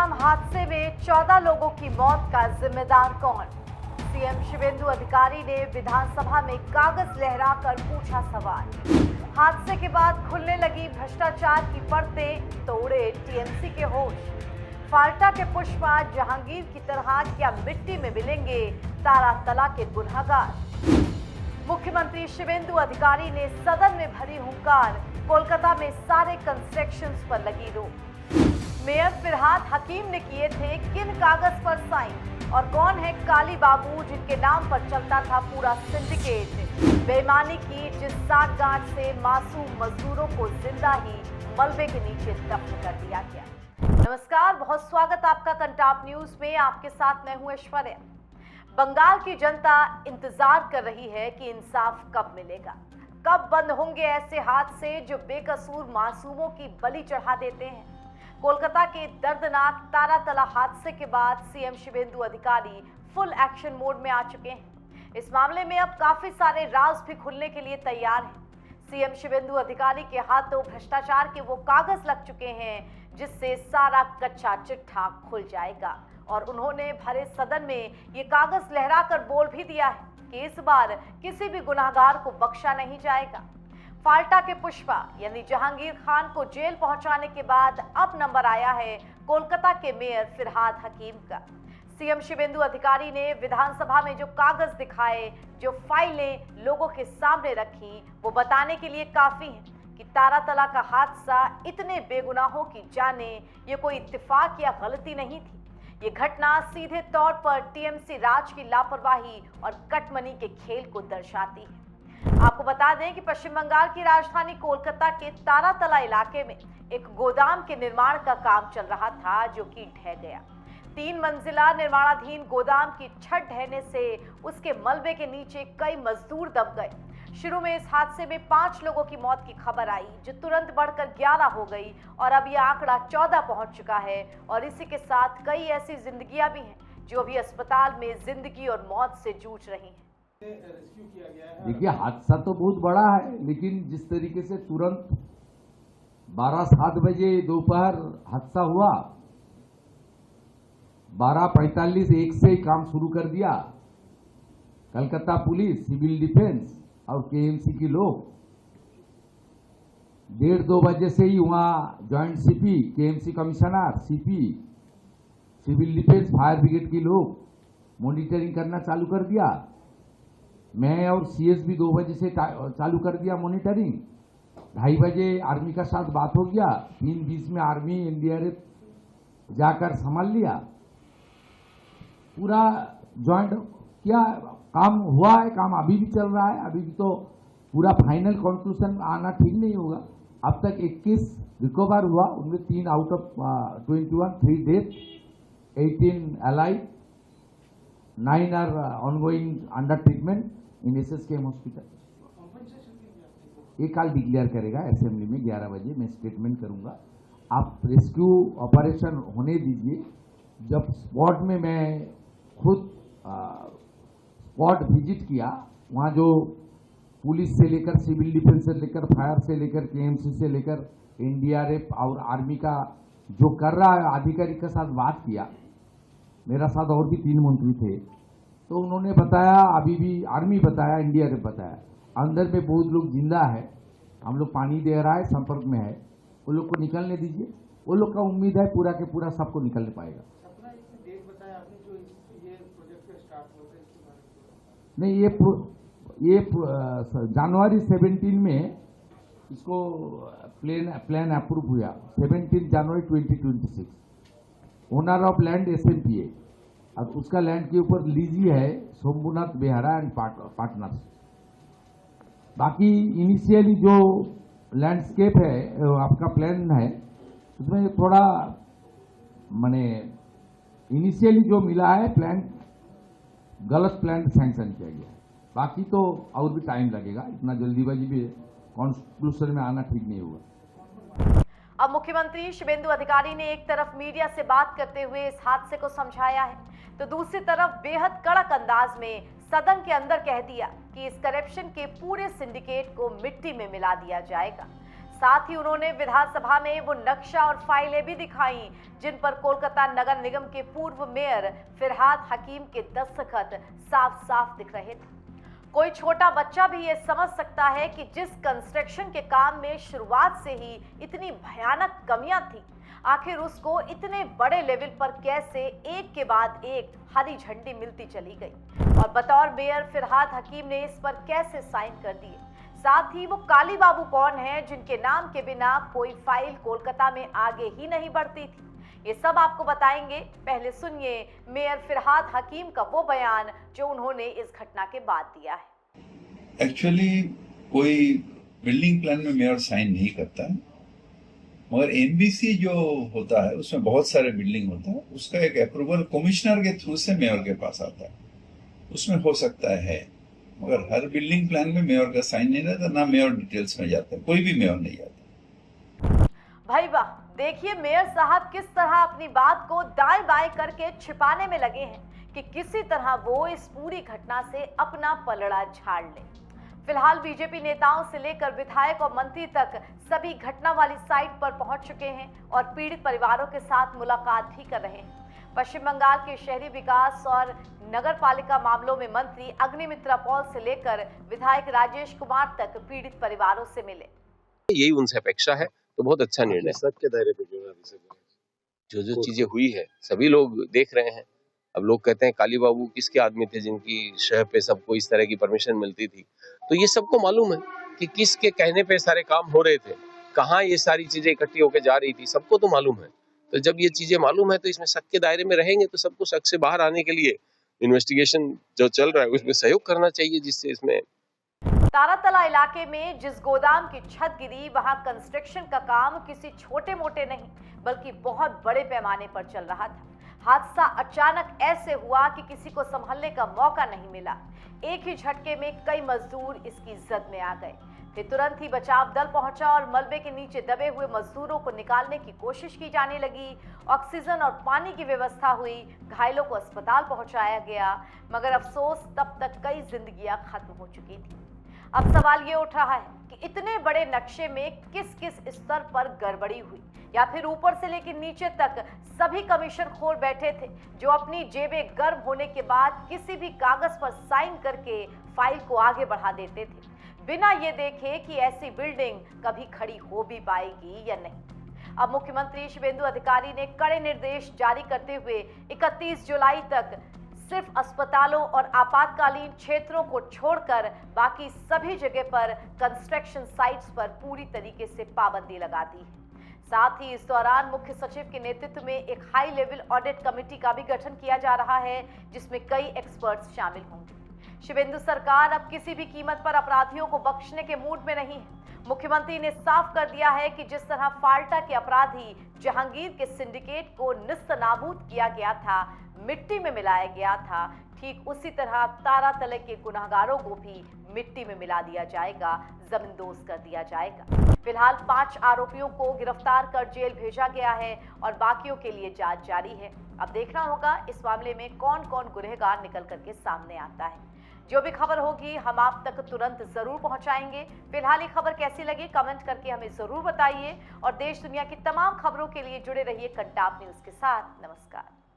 गुड़गांव हादसे में 14 लोगों की मौत का जिम्मेदार कौन? सीएम शुभेंदु अधिकारी ने विधानसभा में कागज लहराकर पूछा सवाल। हादसे के बाद खुलने लगी भ्रष्टाचार की परतें, तोड़े टीएमसी के होश। फाल्टा के पुष्पा जहांगीर की तरह क्या मिट्टी में मिलेंगे तारा तला के गुनहगार? मुख्यमंत्री शुभेंदु अधिकारी ने सदन में भरी हुंकार, कोलकाता में सारे कंस्ट्रक्शंस पर लगी रोक। मेयर फिरहाद हकीम ने किए थे किन कागज पर साइन, और कौन है काली बाबू जिनके नाम पर चलता था पूरा सिंडिकेट? बेईमानी की जिस साठगांठ से मासूम मजदूरों को जिंदा ही मलबे के नीचे दफन कर दिया गया। नमस्कार, बहुत स्वागत आपका कंटाप न्यूज में। आपके साथ मैं हूं ऐश्वर्या। बंगाल की जनता इंतजार कर रही है कि इंसाफ कब मिलेगा, कब बंद होंगे ऐसे हादसे जो बेकसूर मासूमों की बलि चढ़ा देते हैं। कोलकाता के दर्दनाक तारातला हादसे के बाद सीएम शुभेंदु अधिकारी फुल एक्शन मोड में आ चुके हैं। इस मामले में अब काफी सारे राज भी खुलने के लिए तैयार हैं। सीएम शुभेंदु अधिकारी के हाथों भ्रष्टाचार के वो कागज लग चुके हैं जिससे सारा कच्चा चिट्ठा खुल जाएगा, और उन्होंने भरे सदन में ये कागज लहराकर बोल भी दिया है कि इस बार किसी भी गुनाहगार को बख्शा नहीं जाएगा। फाल्टा के पुष्पा यानी जहांगीर खान को जेल पहुंचाने के बाद अब नंबर आया है कोलकाता के मेयर फिरहाद हकीम का। सीएम शुभेंदु अधिकारी ने विधानसभा में जो कागज दिखाए, जो फाइलें लोगों के सामने रखी, वो बताने के लिए काफी है कि तारातला का हादसा इतने बेगुनाहों की जाने ये कोई इत्तेफाक या गलती नहीं थी। ये घटना सीधे तौर पर टीएमसी राज की लापरवाही और कटमनी के खेल को दर्शाती है। आपको बता दें कि पश्चिम बंगाल की राजधानी कोलकाता के तारातला इलाके में एक गोदाम के निर्माण का काम चल रहा था जो कि ढह गया। 3 मंजिला निर्माणाधीन गोदाम की छत ढहने से उसके मलबे के नीचे कई मजदूर दब गए। शुरू में इस हादसे में 5 लोगों की मौत की खबर आई, जो तुरंत बढ़कर 11 हो गई, और अब यह आंकड़ा 14 पहुंच चुका है। और इसी के साथ कई ऐसी जिंदगियां भी हैं जो अभी अस्पताल में जिंदगी और मौत से जूझ रही हैं। देखिए, हादसा तो बहुत बड़ा है, लेकिन जिस तरीके से तुरंत 12-7 बजे दोपहर हादसा हुआ, 12:45 1 से ही काम शुरू कर दिया। कलकत्ता पुलिस, सिविल डिफेंस और केएमसी के लोग 1:30-2 बजे से ही वहां joint CP, KMC commissioner, CP, civil defence, fire brigade के लोग मॉनिटरिंग करना चालू कर दिया। मैं और सीएस भी 2 बजे से चालू कर दिया मॉनिटरिंग। 2:30 बजे आर्मी का साथ बात हो गया। 3:20 में आर्मी एनडीआरएफ जाकर संभाल लिया। पूरा ज्वाइंट किया, काम हुआ है, काम अभी भी चल रहा है। अभी भी तो पूरा फाइनल कंक्लूजन आना ठीक नहीं होगा। अब तक 21 रिकवर हुआ, उनमें 3 out of 21, 3 death, 18 alive, 9 are ongoing under treatment in SSKM hospital. ये कल डिक्लेयर करेगा असेंबली में 11 बजे, मैं स्टेटमेंट करूंगा। आप रेस्क्यू ऑपरेशन होने दीजिए। जब स्पॉट में मैं खुद स्पॉट विजिट किया, वहां जो पुलिस से लेकर, सिविल डिफेंस से लेकर, फायर से लेकर, केएमसी से लेकर एनडीआरएफ और आर्मी का जो कर रहा है अधिकारी के साथ बात किया। मेरा साथ और भी 3 मंत्री थे, तो उन्होंने बताया, अभी भी आर्मी बताया, एनडीआरएफ बताया, अंदर में बहुत लोग जिंदा है, हम लोग पानी दे रहा है, संपर्क में है, वो लोग को निकलने दीजिए। वो लोग का उम्मीद है पूरा के पूरा सबको निकलने पाएगा। नहीं, ये जनवरी 17 में इसको प्लान अप्रूव हुआ, 17 जनवरी 2026। ओनर ऑफ लैंड एसएमपीए, अब उसका लैंड के ऊपर लीजी है सोमनाथ बेहरा एंड पार्टनर्स। बाकी इनिशियली जो लैंडस्केप है, आपका प्लान है, उसमें थोड़ा माने इनिशियली जो मिला है प्लान, गलत प्लान सैंक्शन किया गया है। बाकी तो और भी टाइम लगेगा, इतना जल्दीबाजी भी कंक्लूजन में आना ठीक नहीं होगा। अब मुख्यमंत्री शुभेंदु अधिकारी ने एक तरफ मीडिया से बात करते हुए इस हादसे को समझाया है, तो दूसरी तरफ बेहद कड़क अंदाज में सदन के अंदर कह दिया कि इस करप्शन के पूरे सिंडिकेट को मिट्टी में मिला दिया जाएगा। साथ ही उन्होंने विधानसभा में वो नक्शा और फाइलें भी दिखाई जिन पर कोलकाता नगर निगम के पूर्व मेयर फिरहाद हकीम के दस्तखत साफ साफ दिख रहे थे। कोई छोटा बच्चा भी ये समझ सकता है कि जिस कंस्ट्रक्शन के काम में शुरुआत से ही इतनी भयानक कमियां थी, आखिर उसको इतने बड़े लेवल पर कैसे एक के बाद एक हरी झंडी मिलती चली गई और बतौर मेयर फिरहाद हकीम ने इस पर कैसे साइन कर दिए। साथ ही वो काली बाबू कौन है जिनके नाम के बिना कोई फाइल कोलकाता में आगे ही नहीं बढ़ती थी, ये सब आपको बताएंगे। पहले सुनिए मेयर फिरहाद हकीम का वो बयान जो उन्होंने इस घटना के बाद दिया है। एक्चुअली कोई बिल्डिंग प्लान में मेयर साइन नहीं करता है, मगर एमबीसी जो होता है उसमें बहुत सारे बिल्डिंग होता है, उसका एक अप्रूवल कमिश्नर के थ्रू से मेयर के पास आता है, उसमें हो सकता है। मगर हर बिल्डिंग प्लान में मेयर का साइन नहीं रहता, ना मेयर डिटेल्स में जाता है, कोई भी मेयर नहीं जाता। भाई वाह, देखिए मेयर साहब किस तरह अपनी बात को दाएं बाएं करके छिपाने में लगे हैं कि किसी तरह वो इस पूरी घटना से अपना पलड़ा झाड़ ले। फिलहाल बीजेपी नेताओं से लेकर विधायक और मंत्री तक सभी घटना वाली साइट पर पहुंच चुके हैं और पीड़ित परिवारों के साथ मुलाकात भी कर रहे हैं। पश्चिम बंगाल के शहरी विकास और नगर पालिका मामलों में मंत्री अग्निमित्रा पॉल से लेकर विधायक राजेश कुमार तक पीड़ित परिवारों से मिले। यही उनसे अपेक्षा है, तो बहुत अच्छा निर्णय। सबके दायरे पे जो चीजें हुई है सभी लोग देख रहे हैं। अब लोग कहते हैं काली बाबू किसके आदमी थे जिनकी शहर पे सबको इस तरह की परमिशन मिलती थी, तो ये सबको मालूम है कि किसके कहने पे सारे काम हो रहे थे, कहाँ ये सारी चीजें इकट्ठी होकर जा रही थी, सबको तो मालूम है। तो जब ये चीजें मालूम है तो इसमें शक के दायरे में रहेंगे तो सबको शक से बाहर आने के लिए इन्वेस्टिगेशन जो चल रहा है उसमें सहयोग करना चाहिए, जिससे इसमें तारातला इलाके में जिस गोदाम की छत गिरी, वहां कंस्ट्रक्शन का काम किसी छोटे मोटे नहीं बल्कि बहुत बड़े पैमाने पर चल रहा था। हादसा अचानक ऐसे हुआ कि किसी को संभलने का मौका नहीं मिला। एक ही झटके में कई मजदूर इसकी जद में आ गए। फिर तुरंत ही बचाव दल पहुंचा और मलबे के नीचे दबे हुए मजदूरों को निकालने की कोशिश की जाने लगी। ऑक्सीजन और पानी की व्यवस्था हुई, घायलों को अस्पताल पहुंचाया गया, मगर अफसोस तब तक कई जिंदगियां खत्म हो चुकी थी। अब सवाल ये उठ रहा है कि इतने बड़े नक्शे में किस किस स्तर पर गड़बड़ी हुई, या फिर ऊपर से लेकर नीचे तक सभी कमीशन खोर बैठे थे जो अपनी जेबें गर्म होने के बाद किसी भी कागज पर साइन करके फाइल को आगे बढ़ा देते थे, बिना ये देखे कि ऐसी बिल्डिंग कभी खड़ी हो भी पाएगी या नहीं। अब मुख्यमंत्री शुभेंदु अधिकारी ने कड़े निर्देश जारी करते हुए 31 जुलाई तक सिर्फ अस्पतालों और आपातकालीन क्षेत्रों को छोड़कर बाकी सभी जगह पर कंस्ट्रक्शन साइट्स पर पूरी तरीके से पाबंदी लगा दी है। साथ ही इस दौरान मुख्य सचिव के नेतृत्व में एक हाई लेवल ऑडिट कमेटी का भी गठन किया जा रहा है, जिसमें कई एक्सपर्ट्स शामिल होंगे। शुभेंदु सरकार अब किसी भी कीमत पर अपराधियों को बख्शने के मूड में नहीं है। मुख्यमंत्री ने साफ कर दिया है कि जिस तरह फाल्टा के अपराधी जहांगीर के सिंडिकेट को निस्तनाबूद किया गया था, मिट्टी में मिलाया गया था, ठीक उसी तरह तारातले के गुनहगारों को भी मिट्टी में मिला दिया जाएगा, जमींदोज कर दिया जाएगा। फिलहाल 5 आरोपियों को गिरफ्तार कर जेल भेजा गया है और बाकियों के लिए जांच जारी है। अब देखना होगा इस मामले में कौन कौन गुनहगार निकल करके सामने आता है। जो भी खबर होगी हम आप तक तुरंत जरूर पहुंचाएंगे। फिलहाल ये खबर कैसी लगी कमेंट करके हमें जरूर बताइए और देश दुनिया की तमाम खबरों के लिए जुड़े रहिए कंटाप न्यूज के साथ। नमस्कार।